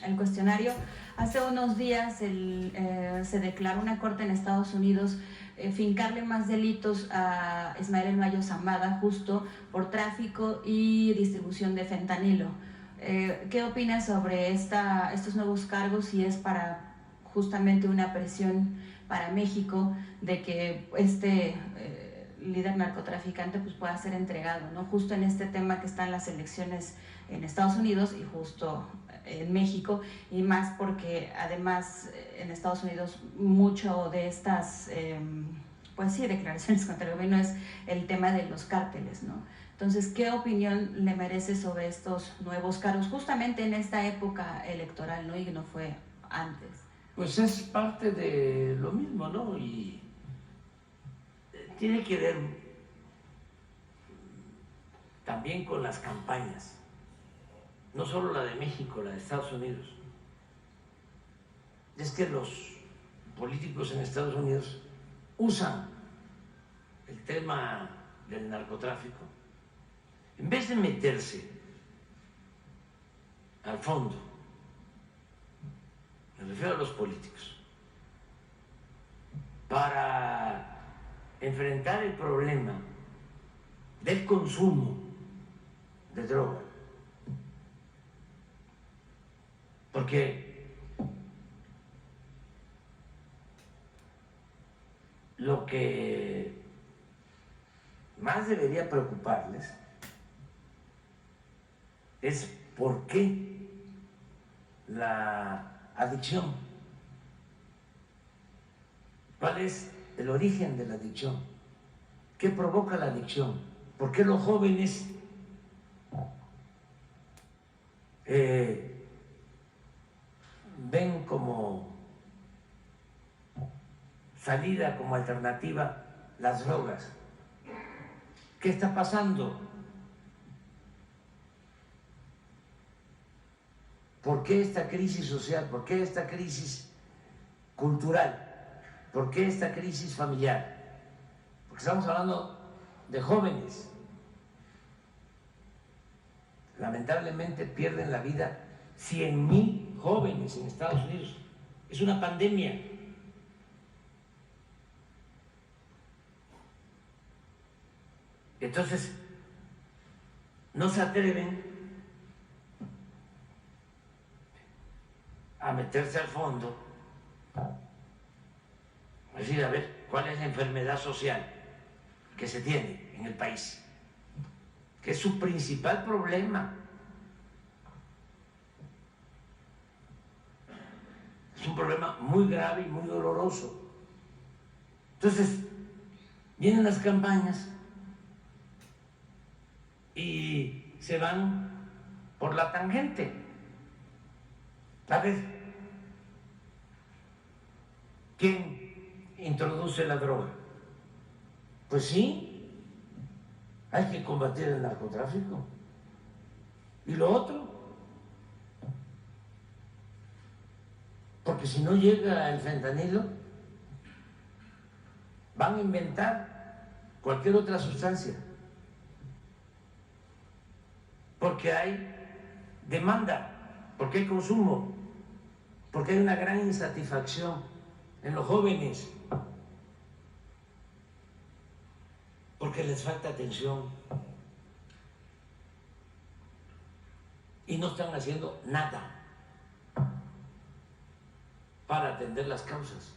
el cuestionario. Hace unos días se declaró una corte en Estados Unidos fincarle más delitos a Ismael El Mayo Zambada justo por tráfico y distribución de fentanilo. ¿Qué opinas sobre estos nuevos cargos? Si es para justamente una presión para México de que líder narcotraficante pues pueda ser entregado, ¿no? Justo en este tema que están las elecciones en Estados Unidos y justo en México, y más porque además en Estados Unidos mucho de estas pues sí, declaraciones contra el gobierno es el tema de los cárteles, ¿no? Entonces, ¿qué opinión le merece sobre estos nuevos cargos justamente en esta época electoral, ¿no? Y no fue antes. Pues es parte de lo mismo, ¿no? Y tiene que ver también con las campañas, no solo la de México, la de Estados Unidos. Es que los políticos en Estados Unidos usan el tema del narcotráfico, en vez de meterse al fondo, me refiero a los políticos, para enfrentar el problema del consumo de droga, porque lo que más debería preocuparles es por qué la adicción, cuál es el origen de la adicción, qué provoca la adicción, por qué los jóvenes ven como salida, como alternativa las drogas. ¿Qué está pasando? ¿Por qué esta crisis social? ¿Por qué esta crisis cultural? ¿Por qué esta crisis familiar? Porque estamos hablando de jóvenes. Lamentablemente pierden la vida 100,000 jóvenes en Estados Unidos. Es una pandemia. Entonces, no se atreven a meterse al fondo, es decir, a ver cuál es la enfermedad social que se tiene en el país, que es su principal problema. Es un problema muy grave y muy doloroso. Entonces, vienen las campañas y se van por la tangente. A ver, ¿quién introduce la droga? Pues sí, hay que combatir el narcotráfico. ¿Y lo otro? Porque si no llega el fentanilo, van a inventar cualquier otra sustancia. Porque hay demanda, porque hay consumo, porque hay una gran insatisfacción en los jóvenes, porque les falta atención y no están haciendo nada para atender las causas.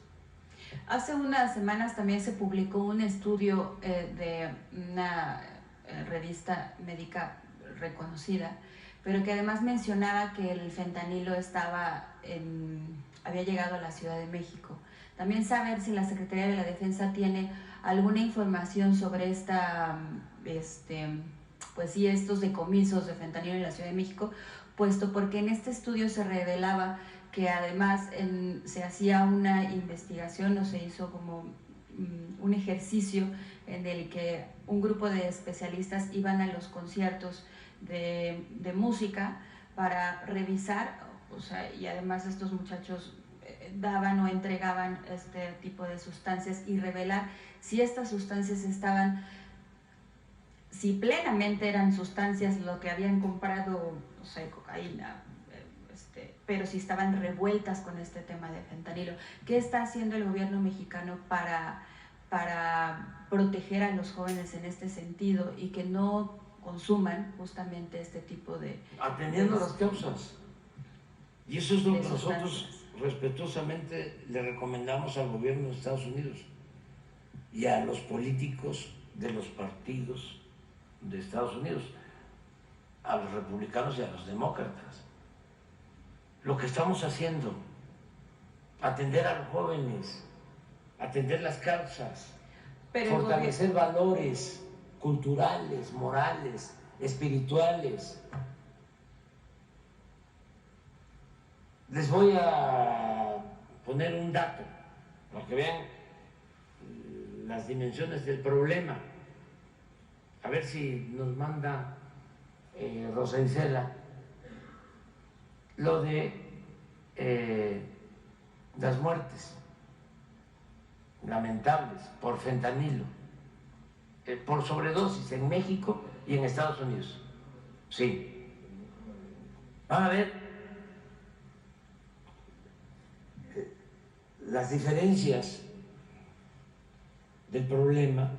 Hace unas semanas también se publicó un estudio de una revista médica reconocida, pero que además mencionaba que el fentanilo había llegado a la Ciudad de México. También saber si la Secretaría de la Defensa tiene alguna información sobre pues sí, estos decomisos de fentanilo en la Ciudad de México, puesto porque en este estudio se revelaba que además se hacía una investigación o se hizo como un ejercicio en el que un grupo de especialistas iban a los conciertos de música para revisar, o sea, y además estos muchachos daban o entregaban este tipo de sustancias y revelar si estas sustancias si plenamente eran sustancias lo que habían comprado, o sea, cocaína, pero sí estaban revueltas con este tema de fentanilo. ¿Qué está haciendo el gobierno mexicano para proteger a los jóvenes en este sentido y que no consuman justamente este tipo de... Atendiendo las causas. Y eso es lo que nosotros respetuosamente le recomendamos al gobierno de Estados Unidos y a los políticos de los partidos de Estados Unidos, a los republicanos y a los demócratas. Lo que estamos haciendo, atender a los jóvenes, atender las causas, fortalecer valores culturales, morales, espirituales. Les voy a poner un dato para que vean las dimensiones del problema. A ver si nos manda Rosa Isela lo de las muertes lamentables por fentanilo, por sobredosis en México y en Estados Unidos. Sí. Van a ver las diferencias del problema,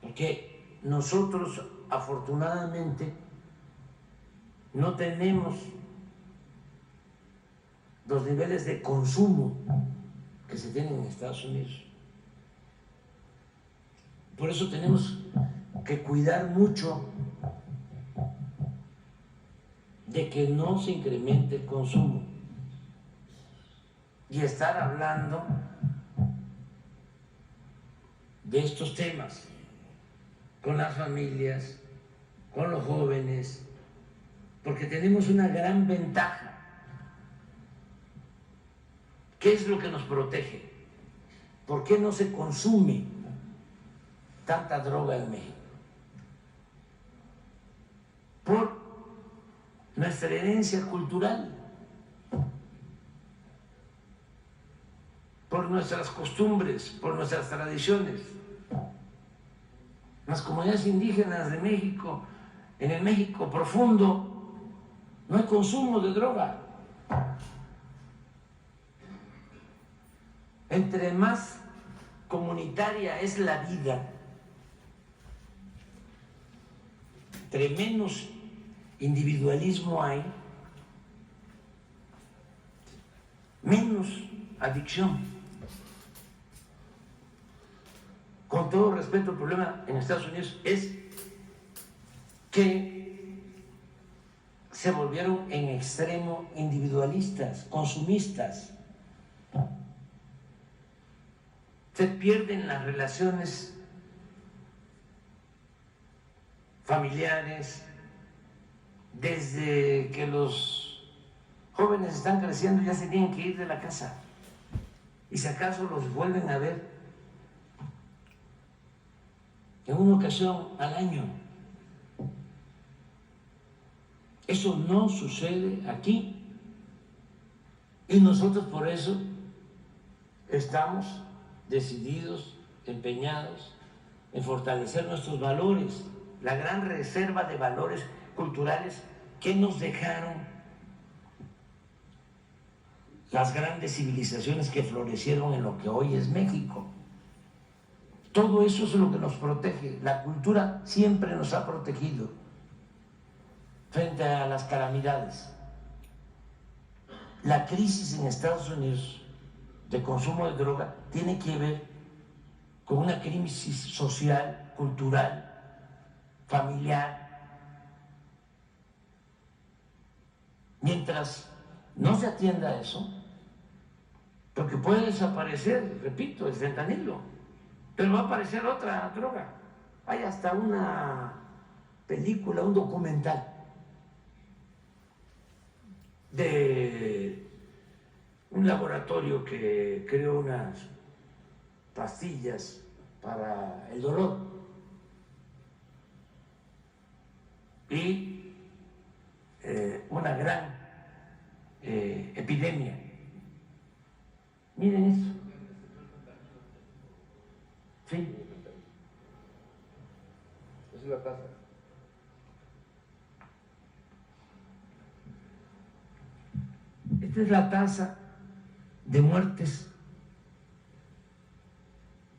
porque nosotros afortunadamente no tenemos los niveles de consumo que se tienen en Estados Unidos. Por eso tenemos que cuidar mucho de que no se incremente el consumo y estar hablando de estos temas con las familias, con los jóvenes, porque tenemos una gran ventaja. ¿Qué es lo que nos protege? ¿Por qué no se consume tanta droga en México? Por nuestra herencia cultural, por nuestras costumbres, por nuestras tradiciones. Las comunidades indígenas de México, en el México profundo, no hay consumo de droga. Entre más comunitaria es la vida, entre menos individualismo hay, menos adicción. Con todo respeto, el problema en Estados Unidos es que se volvieron en extremo individualistas, consumistas. Se pierden las relaciones familiares. Desde que los jóvenes están creciendo ya se tienen que ir de la casa y si acaso los vuelven a ver en una ocasión al año. Eso no sucede aquí y nosotros por eso estamos decididos, empeñados en fortalecer nuestros valores, la gran reserva de valores culturales que nos dejaron las grandes civilizaciones que florecieron en lo que hoy es México. Todo eso es lo que nos protege. La cultura siempre nos ha protegido frente a las calamidades. La crisis en Estados Unidos de consumo de droga tiene que ver con una crisis social, cultural, familiar. Mientras no se atienda eso, porque puede desaparecer, repito, el fentanilo, pero va a aparecer otra droga. Hay hasta una película, un documental de un laboratorio que creó unas pastillas para el dolor y una gran epidemia. Miren eso. Sí. Esa es la tasa. Esta es la tasa de muertes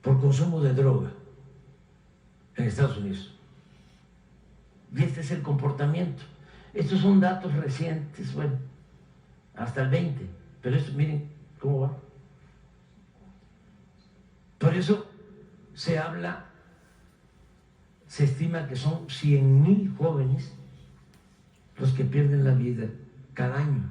por consumo de droga en Estados Unidos. Y este es el comportamiento. Estos son datos recientes, bueno, hasta el 20, pero esto, miren cómo va. Por eso se habla, se estima que son 100,000 jóvenes los que pierden la vida cada año.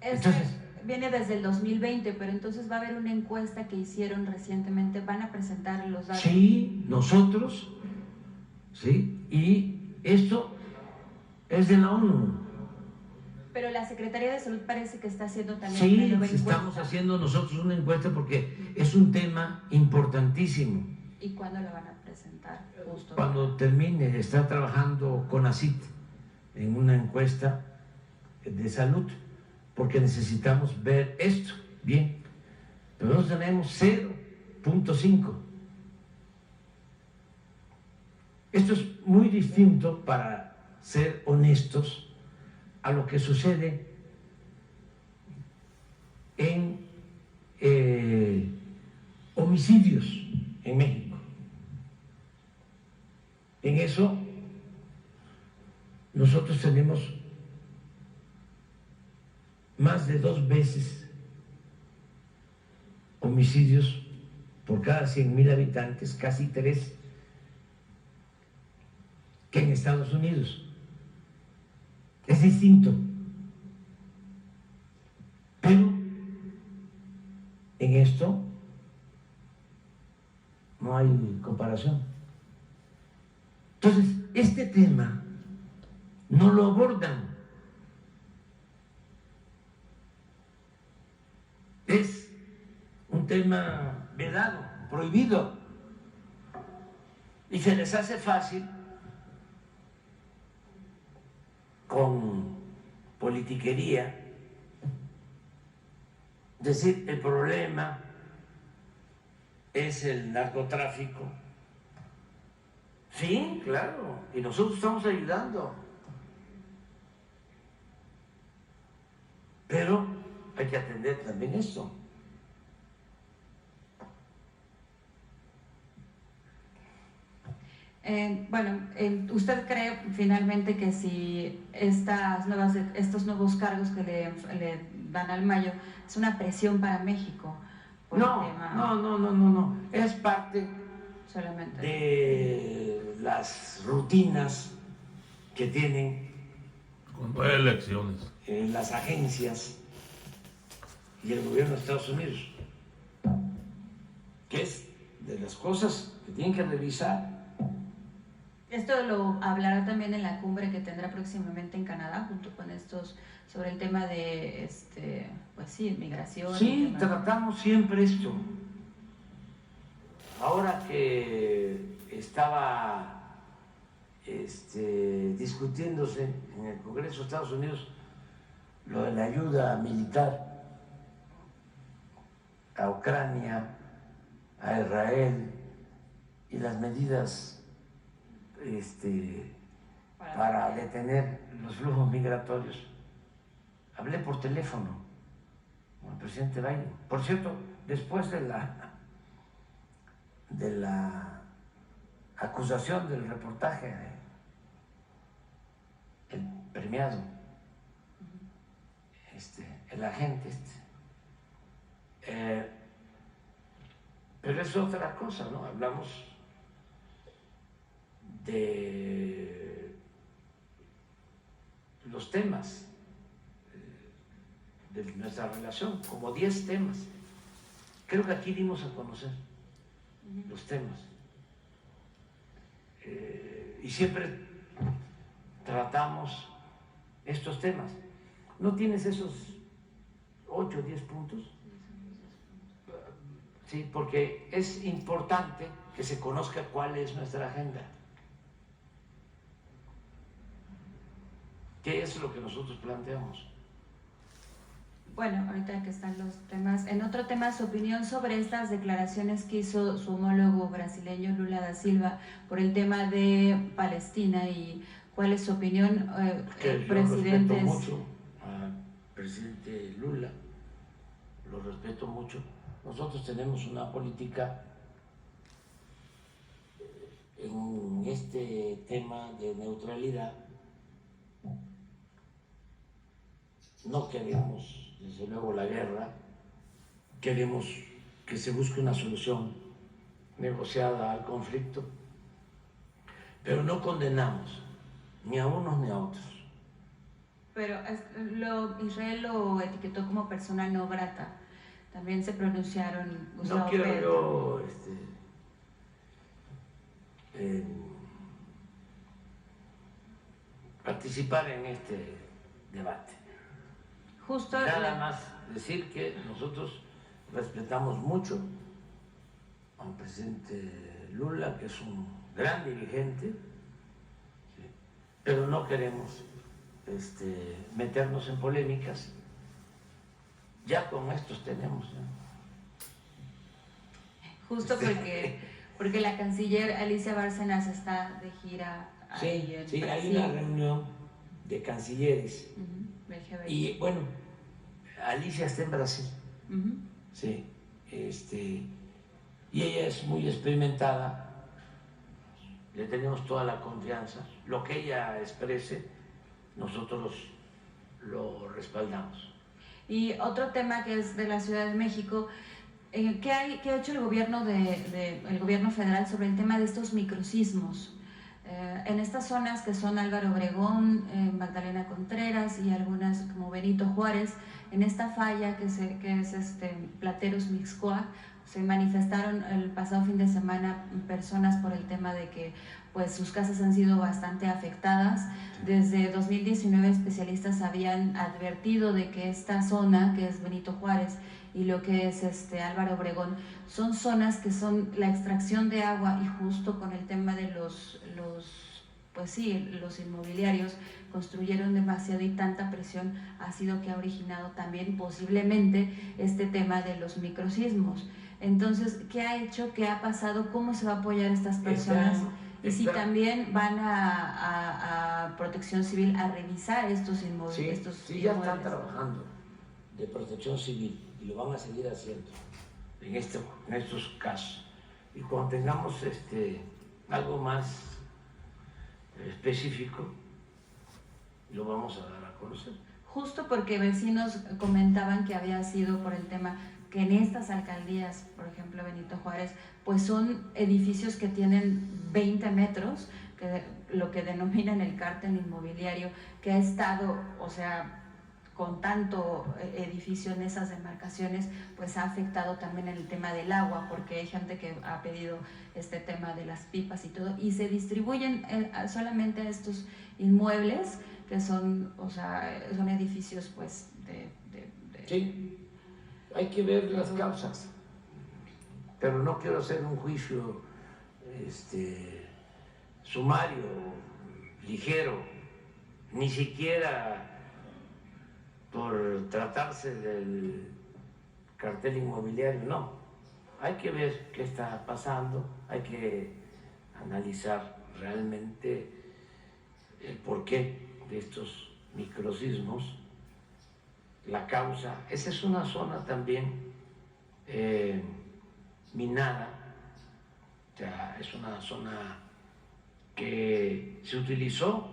Entonces, viene desde el 2020, pero entonces va a haber una encuesta que hicieron recientemente, van a presentar los datos. Sí, nosotros, sí, y esto es de la ONU. Pero la Secretaría de Salud parece que está haciendo también sí, una nueva encuesta. Estamos haciendo nosotros una encuesta porque es un tema importantísimo. ¿Y cuándo la van a presentar? Justo. Cuando termine, está trabajando CONACYT en una encuesta de salud, porque necesitamos ver esto bien. Pero nosotros tenemos 0.5. Esto es muy distinto, para ser honestos, a lo que sucede en homicidios en México. En eso nosotros tenemos más de 2 veces homicidios por cada 100,000 habitantes, casi 3, que en Estados Unidos. Es distinto. Pero en esto no hay comparación. Entonces, este tema no lo abordan. Es un tema vedado, prohibido. Y se les hace fácil con politiquería decir el problema es el narcotráfico. Sí, claro, y nosotros estamos ayudando. Pero hay que atender también esto. ¿Usted cree finalmente que si estos nuevos cargos que le dan al Mayo es una presión para México? No. Es parte solamente de las rutinas que tienen cuando hay elecciones las agencias y el gobierno de Estados Unidos, que es de las cosas que tienen que revisar. Esto lo hablará también en la cumbre que tendrá próximamente en Canadá, junto con estos, sobre el tema de, pues sí, migración. Sí, tratamos siempre esto. Ahora que estaba discutiéndose en el Congreso de Estados Unidos lo de la ayuda militar a Ucrania, a Israel y las medidas para detener los flujos migratorios. Hablé por teléfono con el presidente Biden. Por cierto, después de la acusación del reportaje, el premiado, el agente pero es otra cosa, ¿no? Hablamos de los temas de nuestra relación, como 10 temas. Creo que aquí dimos a conocer los temas. Y siempre tratamos estos temas. ¿No tienes esos 8 o 10 puntos? Sí, porque es importante que se conozca cuál es nuestra agenda. ¿Qué es lo que nosotros planteamos? Bueno, ahorita que están los temas, en otro tema, su opinión sobre estas declaraciones que hizo su homólogo brasileño Lula da Silva por el tema de Palestina, y cuál es su opinión, que presidente. Yo respeto mucho al presidente Lula, lo respeto mucho. Nosotros tenemos una política en este tema de neutralidad. No queremos, desde luego, la guerra, queremos que se busque una solución negociada al conflicto, pero no condenamos ni a unos ni a otros. Pero Israel lo etiquetó como persona no grata. También se pronunciaron Gustavo No quiero Petro. yo participar en este debate. Justo Nada más decir que nosotros respetamos mucho al presidente Lula, que es un gran dirigente, ¿sí? Pero no queremos meternos en polémicas. Ya con estos tenemos. Justo porque la canciller Alicia Bárcenas está de gira ahí en Sí, hay Brasil. una reunión de cancilleres. LGBT. Y bueno, Alicia está en Brasil. Ujú. Sí, y ella es muy experimentada, le tenemos toda la confianza. Lo que ella exprese, nosotros lo respaldamos. Y otro tema que es de la Ciudad de México, ¿qué ha hecho el gobierno el gobierno federal sobre el tema de estos microsismos? En estas zonas que son Álvaro Obregón, Magdalena Contreras y algunas como Benito Juárez, en esta falla que es Plateros Mixcoac, se manifestaron el pasado fin de semana personas por el tema de que pues sus casas han sido bastante afectadas. Desde 2019 especialistas habían advertido de que esta zona, que es Benito Juárez y lo que es Álvaro Obregón, son zonas que son la extracción de agua, y justo con el tema de los inmobiliarios construyeron demasiado y tanta presión ha sido que ha originado también posiblemente este tema de los microsismos. Entonces, ¿qué ha hecho? ¿Qué ha pasado? ¿Cómo se va a apoyar a estas personas? Y si también van a Protección Civil a revisar estos inmuebles. Sí, ya están trabajando de Protección Civil y lo van a seguir haciendo en estos casos. Y cuando tengamos algo más específico, lo vamos a dar a conocer. Justo porque vecinos comentaban que había sido por el tema que en estas alcaldías, por ejemplo Benito Juárez, pues son edificios que tienen 20 metros, que lo que denominan el cártel inmobiliario, que ha estado, o sea, con tanto edificio en esas demarcaciones, pues ha afectado también el tema del agua, porque hay gente que ha pedido este tema de las pipas y todo, y se distribuyen solamente a estos inmuebles que son, o sea, son edificios pues Sí, hay que ver las causas, pero no quiero hacer un juicio sumario, ligero, ni siquiera por tratarse del cartel inmobiliario, no. Hay que ver qué está pasando, hay que analizar realmente el porqué de estos microsismos, la causa. Esa es una zona también minada, o sea, es una zona que se utilizó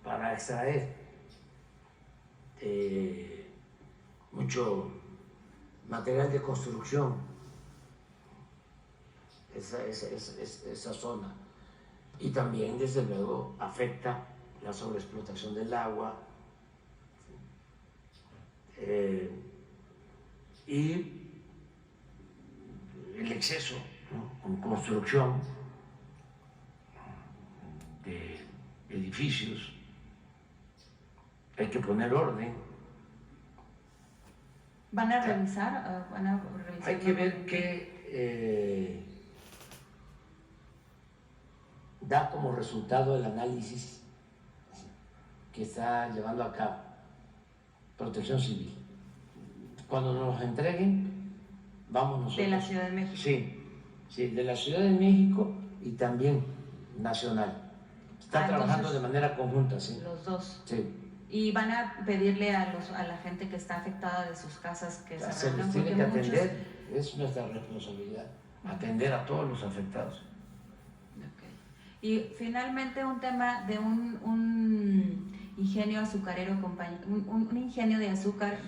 para extraer mucho material de construcción, esa zona, y también desde luego afecta la sobreexplotación del agua y el exceso, ¿no?, en construcción de edificios. Hay que poner orden. ¿Van a revisar? Hay que ver qué da como resultado el análisis que está llevando a cabo Protección Civil. Cuando nos entreguen, vamos nosotros. De la Ciudad de México. Sí, de la Ciudad de México y también nacional. Están trabajando de manera conjunta, sí. Los dos. Sí. Y van a pedirle a la gente que está afectada de sus casas que Se reúnan, les tiene que porque atender, es nuestra responsabilidad, atender a todos los afectados. Okay. Y finalmente un tema de un ingenio azucarero, un ingenio de azúcar,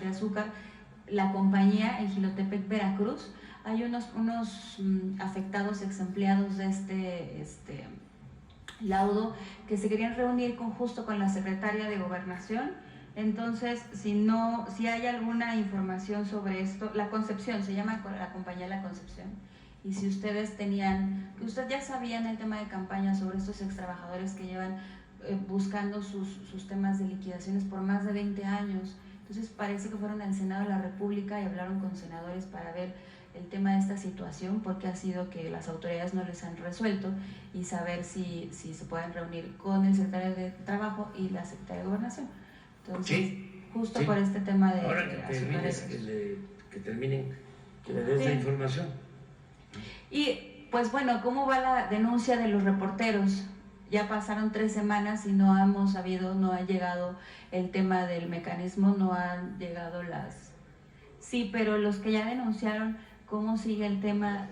la compañía en Jilotepec, Veracruz. Hay unos afectados, ex empleados de este laudo, que se querían reunir justo con la secretaria de Gobernación. Entonces, si hay alguna información sobre esto, La Concepción, se llama la compañía La Concepción, y si ustedes que usted ya sabían el tema de campaña sobre estos ex trabajadores que llevan buscando sus temas de liquidaciones por más de 20 años, entonces parece que fueron al Senado de la República y hablaron con senadores para ver el tema de esta situación, porque ha sido que las autoridades no les han resuelto, y saber si se pueden reunir con el secretario de Trabajo y la secretaria de Gobernación. Entonces, sí, justo sí. por este tema de ahora que terminen, que le des la información. Y pues bueno, ¿cómo va la denuncia de los reporteros? Ya pasaron 3 semanas y no ha llegado el tema del mecanismo, no han llegado Sí, pero los que ya denunciaron, ¿cómo sigue el tema?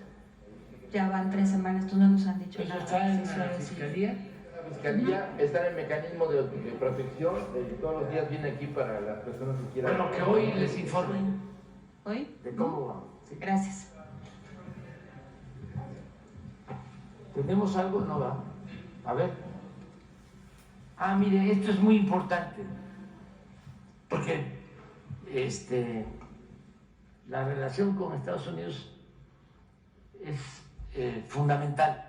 Ya van 3 semanas, tú no nos han dicho nada. ¿Está en la Fiscalía? La Fiscalía está en el mecanismo de protección, todos los días viene aquí para las personas que quieran. Bueno, que hoy les informen. ¿Hoy? ¿De cómo va? Sí. Gracias. ¿Tenemos algo? No va. A ver. Mire, esto es muy importante, porque la relación con Estados Unidos es fundamental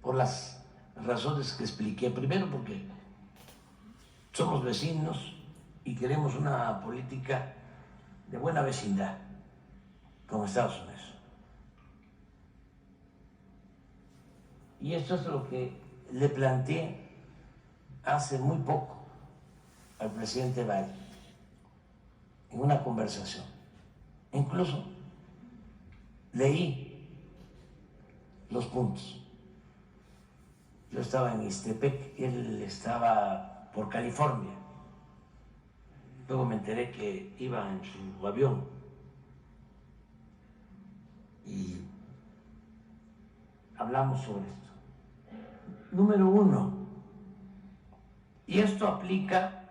por las razones que expliqué. Primero, porque somos vecinos y queremos una política de buena vecindad con Estados Unidos. Y esto es lo que le planteé hace muy poco al presidente Biden en una conversación. Incluso leí los puntos. Yo estaba en Ixtepec y él estaba por California. Luego me enteré que iba en su avión y hablamos sobre esto. Número 1, y esto aplica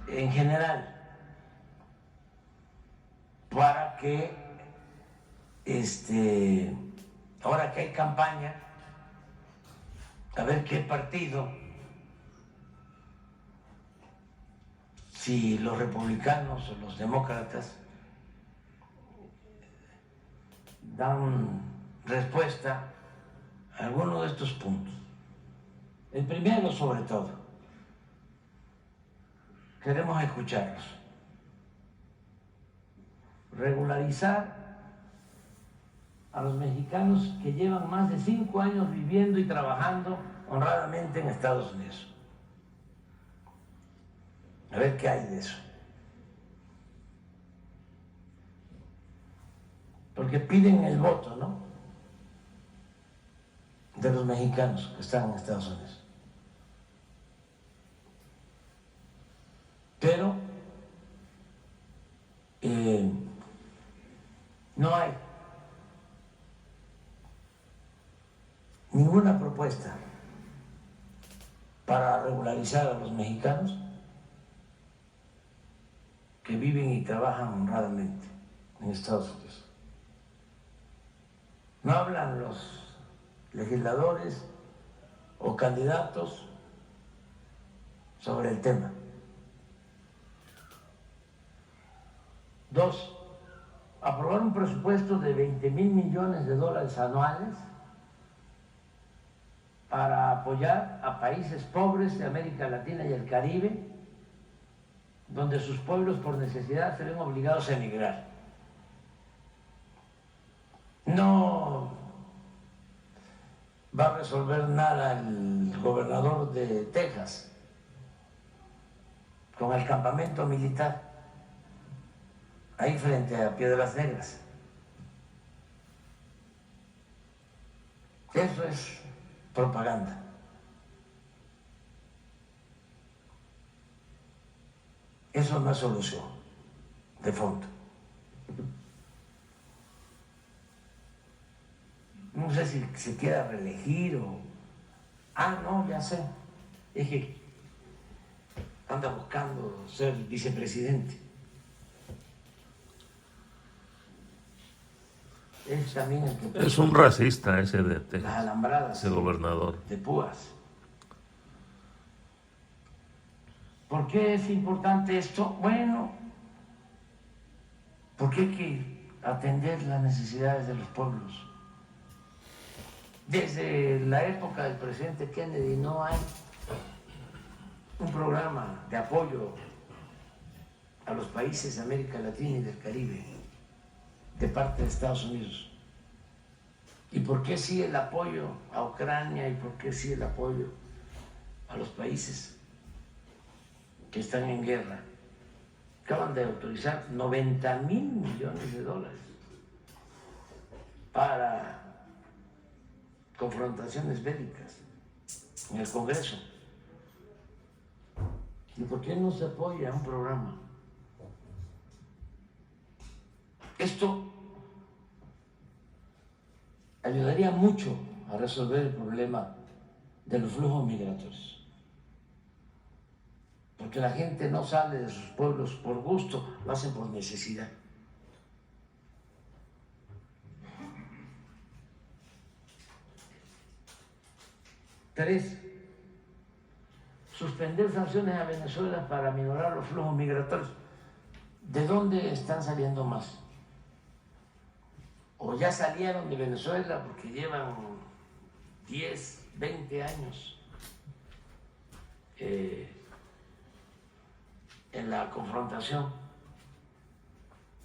en general para que ahora que hay campaña, a ver qué partido, si los republicanos o los demócratas dan respuesta a alguno de estos puntos. El primero, sobre todo, queremos escucharlos. Regularizar a los mexicanos que llevan más de 5 años viviendo y trabajando honradamente en Estados Unidos. A ver qué hay de eso. Porque piden el voto, ¿no?, de los mexicanos que están en Estados Unidos. Pero no hay ninguna propuesta para regularizar a los mexicanos que viven y trabajan honradamente en Estados Unidos. No hablan los legisladores o candidatos sobre el tema. 2, aprobar un presupuesto de $20,000 millones anuales para apoyar a países pobres de América Latina y el Caribe, donde sus pueblos por necesidad se ven obligados a emigrar. No va a resolver nada el gobernador de Texas con el campamento militar ahí frente a Piedras Negras. Eso es propaganda. Eso no es solución de fondo. No sé si se quiera reelegir o... Ah, no, ya sé. Es que anda buscando ser vicepresidente. Es también el que... Es un racista ese de Texas, las alambradas ese gobernador. de púas. ¿Por qué es importante esto? Bueno, porque hay que atender las necesidades de los pueblos. Desde la época del presidente Kennedy no hay un programa de apoyo a los países de América Latina y del Caribe de parte de Estados Unidos. ¿Y por qué sí el apoyo a Ucrania y por qué sí el apoyo a los países que están en guerra? Acaban de autorizar $90,000 millones para confrontaciones bélicas en el Congreso. ¿Y por qué no se apoya un programa? Esto ayudaría mucho a resolver el problema de los flujos migratorios. Porque la gente no sale de sus pueblos por gusto, lo hacen por necesidad. Tres, suspender sanciones a Venezuela para minorar los flujos migratorios. ¿De dónde están saliendo más? O ya salieron de Venezuela porque llevan 10, 20 años en la confrontación.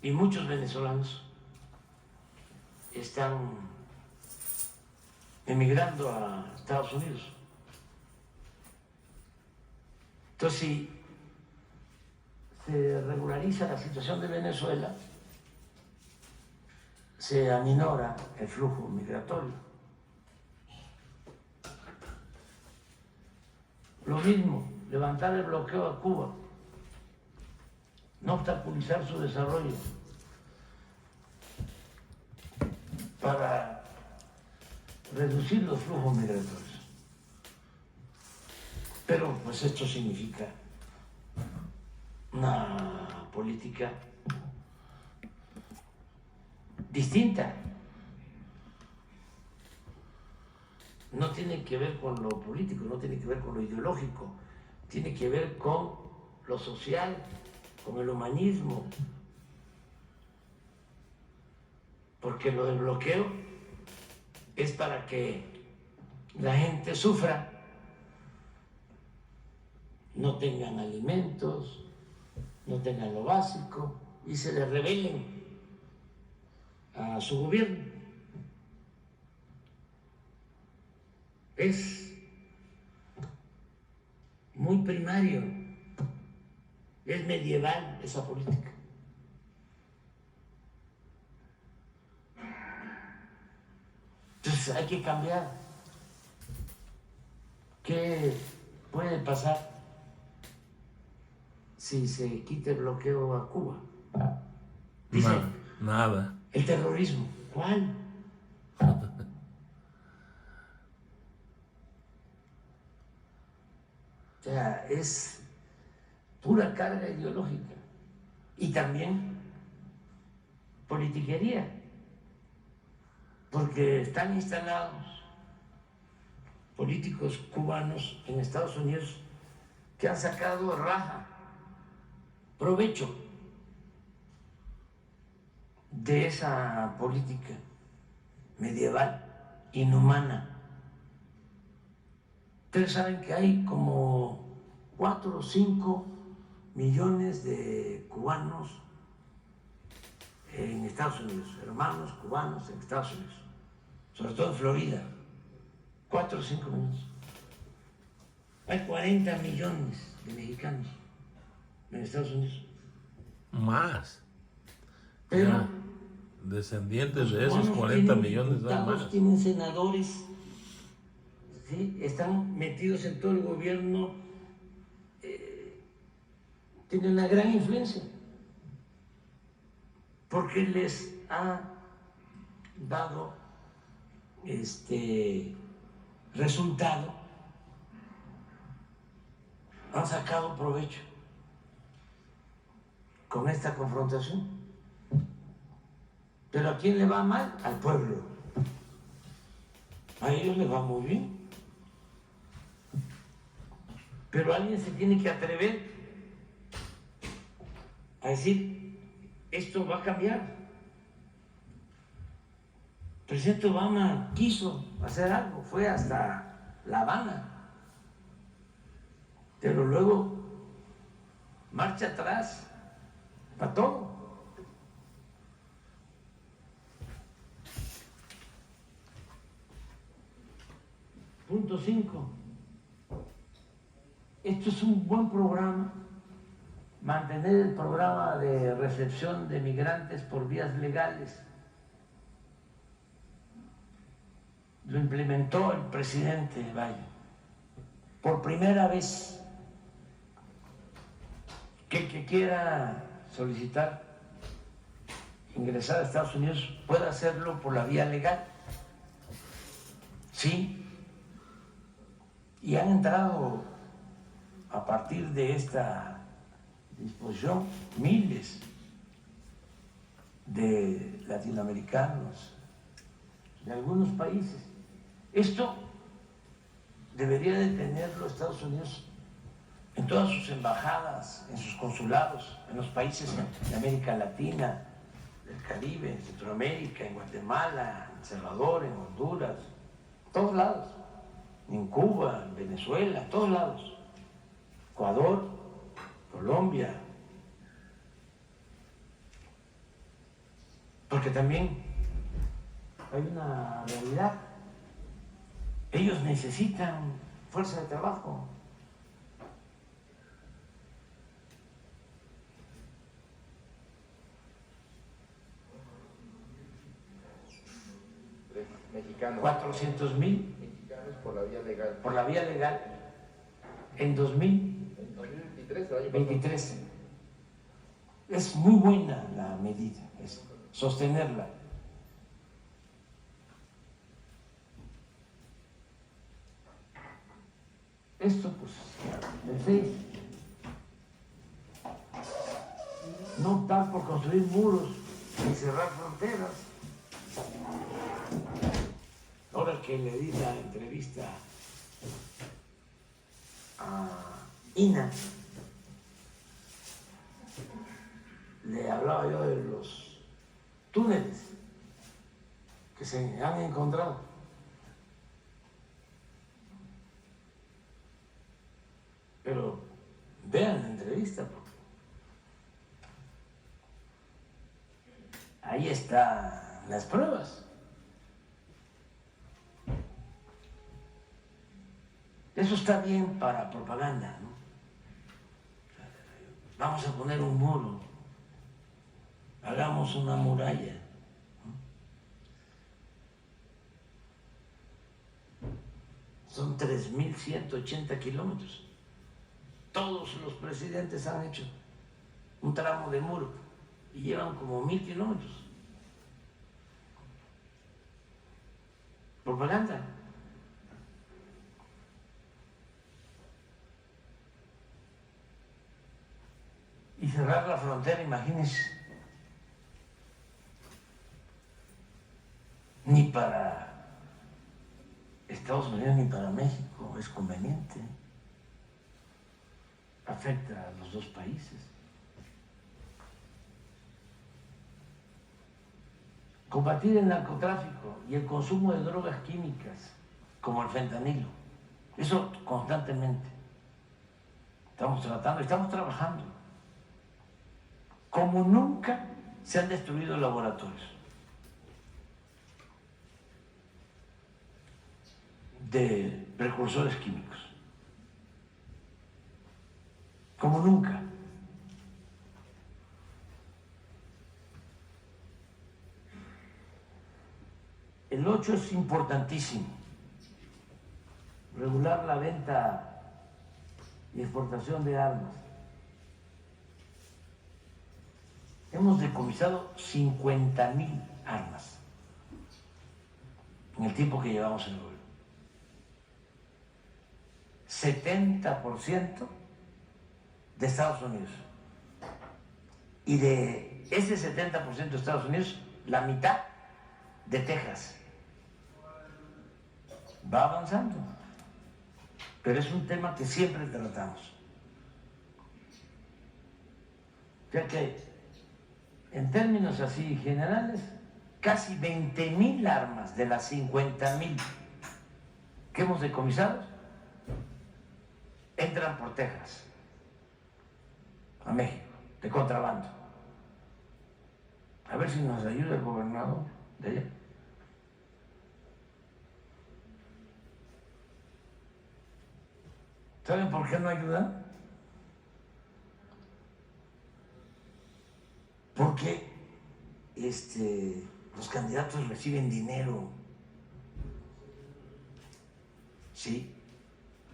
Y muchos venezolanos están emigrando a Estados Unidos. Entonces, si se regulariza la situación de Venezuela, se aminora el flujo migratorio. Lo mismo, levantar el bloqueo a Cuba, no obstaculizar su desarrollo para reducir los flujos migratorios. Pero pues esto significa una política distinta. No tiene que ver con lo político, no tiene que ver con lo ideológico, tiene que ver con lo social, con el humanismo. Porque lo del bloqueo es para que la gente sufra, no tengan alimentos, no tengan lo básico y se les rebelen a su gobierno. Es muy primario, es medieval esa política. Entonces hay que cambiar. ¿Qué puede pasar si se quita el bloqueo a Cuba? Dicen, Nada. el terrorismo. ¿Cuál? O sea, es pura carga ideológica y también politiquería, porque están instalados políticos cubanos en Estados Unidos que han sacado raja, provecho de esa política medieval, inhumana. Ustedes saben que hay como 4 o 5 millones de cubanos en Estados Unidos, hermanos cubanos en Estados Unidos, sobre todo en Florida, 4 o 5 millones. Hay 40 millones de mexicanos en Estados Unidos. Más. Pero Ya, descendientes de esos cubanos 40 tienen millones, hay diputados, más. tienen senadores, ¿sí? Están metidos en todo el gobierno tiene una gran influencia, porque les ha dado resultado, han sacado provecho con esta confrontación. Pero ¿a quién le va mal? Al pueblo. A ellos les va muy bien. Pero alguien se tiene que atrever a decir, esto va a cambiar. El presidente Obama quiso hacer algo, fue hasta La Habana, pero luego marcha atrás para todo. Punto 5. Esto es un buen programa, mantener el programa de recepción de migrantes por vías legales. Lo implementó el presidente Biden. Por primera vez, que el que quiera solicitar ingresar a Estados Unidos pueda hacerlo por la vía legal. Sí. Y han entrado a partir de esta disposición miles de latinoamericanos de algunos países. Esto debería de tenerlo Estados Unidos en todas sus embajadas, en sus consulados, en los países de América Latina, del Caribe, en Centroamérica, en Guatemala, en El Salvador, en Honduras, todos lados, en Cuba, en Venezuela, todos lados, Ecuador, Colombia, porque también hay una realidad, ellos necesitan fuerza de trabajo. Mexicanos. 400,000 Mexicanos por la vía legal. por la vía legal en 2023. En 2023, el año pasado. 23. Es muy buena la medida, es sostenerla. Esto, pues, el 6. No optar por construir muros ni cerrar fronteras. Ahora que le di la entrevista a Ina, le hablaba yo de los túneles que se han encontrado. Pero vean la entrevista, porque ahí están las pruebas. Eso está bien para propaganda, ¿no? Vamos a poner un muro, hagamos una muralla, ¿no? Son 3.180 kilómetros. Todos los presidentes han hecho un tramo de muro y llevan como 1.000 kilómetros. Propaganda. Y cerrar la frontera, imagínense, ni para Estados Unidos ni para México es conveniente. Afecta a los dos países. Combatir el narcotráfico y el consumo de drogas químicas, como el fentanilo. Eso constantemente. Estamos trabajando. Como nunca se han destruido laboratorios de precursores químicos. Como nunca. El 8 es importantísimo. Regular la venta y exportación de armas. hemos decomisado 50,000 armas en el tiempo que llevamos en el gobierno. 70% de Estados Unidos. Y de ese 70% de Estados Unidos, la mitad de Texas. Va avanzando. Pero es un tema que siempre tratamos. Ya que, en términos así generales, casi 20,000 armas de las 50,000 que hemos decomisado entran por Texas a México, de contrabando. A ver si nos ayuda el gobernador de allá. ¿Saben por qué no ayudan? Porque los candidatos reciben dinero, ¿sí?,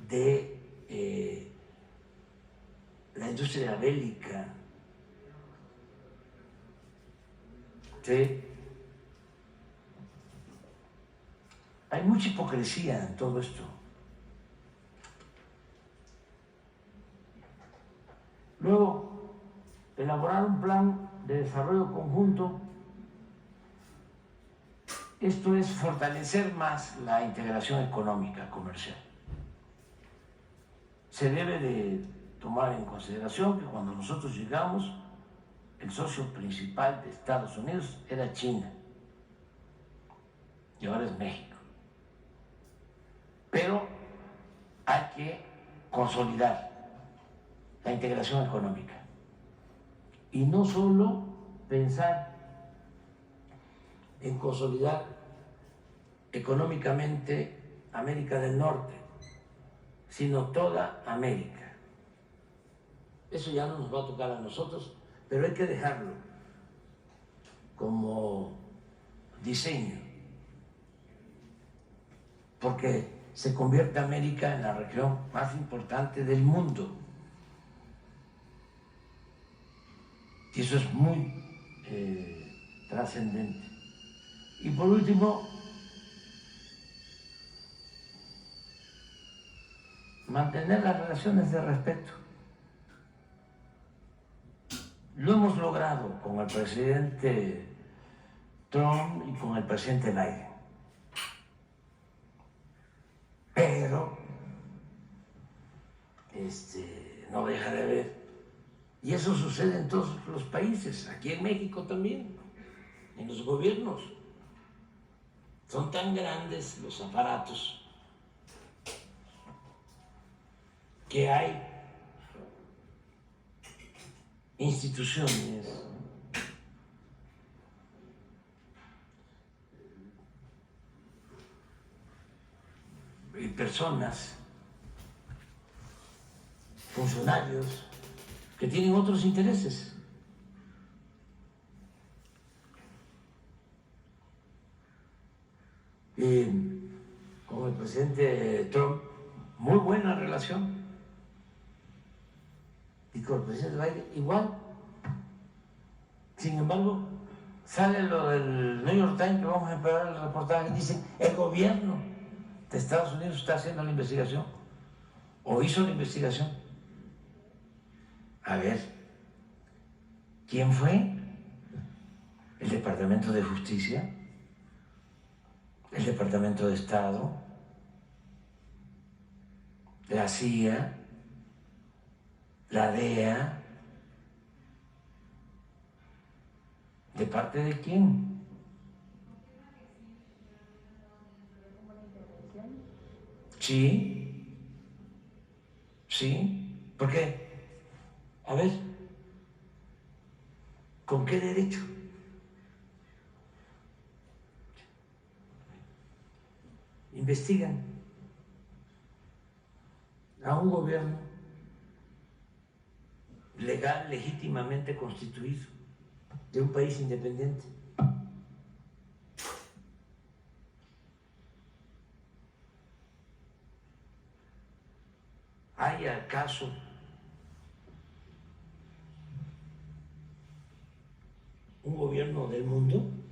de la industria bélica, ¿sí? Hay mucha hipocresía en todo esto. Luego, elaborar un plan de desarrollo conjunto. Esto es fortalecer más la integración económica comercial. Se debe de tomar en consideración que cuando nosotros llegamos, el socio principal de Estados Unidos era China y ahora es México. Pero hay que consolidar la integración económica y no solo pensar en consolidar económicamente América del Norte, sino toda América. Eso ya no nos va a tocar a nosotros, pero hay que dejarlo como diseño, porque se convierte América en la región más importante del mundo. Y eso es muy trascendente. Y por último, mantener las relaciones de respeto. Lo hemos logrado con el presidente Trump y con el presidente Biden. Pero no deja de haber. Y eso sucede en todos los países, aquí en México también, en los gobiernos. Son tan grandes los aparatos que hay instituciones, y personas, funcionarios que tienen otros intereses. Con el presidente Trump, muy buena relación. Y con el presidente Biden, igual. Sin embargo, sale lo del New York Times, que vamos a esperar el reportaje, dicen, el gobierno de Estados Unidos está haciendo la investigación, o hizo la investigación. A ver, ¿quién fue? ¿El Departamento de Justicia? ¿El Departamento de Estado? ¿La CIA? ¿La DEA? ¿De parte de quién? Sí, sí, porque, a ver, ¿con qué derecho? Investigan a un gobierno legal, legítimamente constituido, de un país independiente. ¿Hay acaso un gobierno del mundo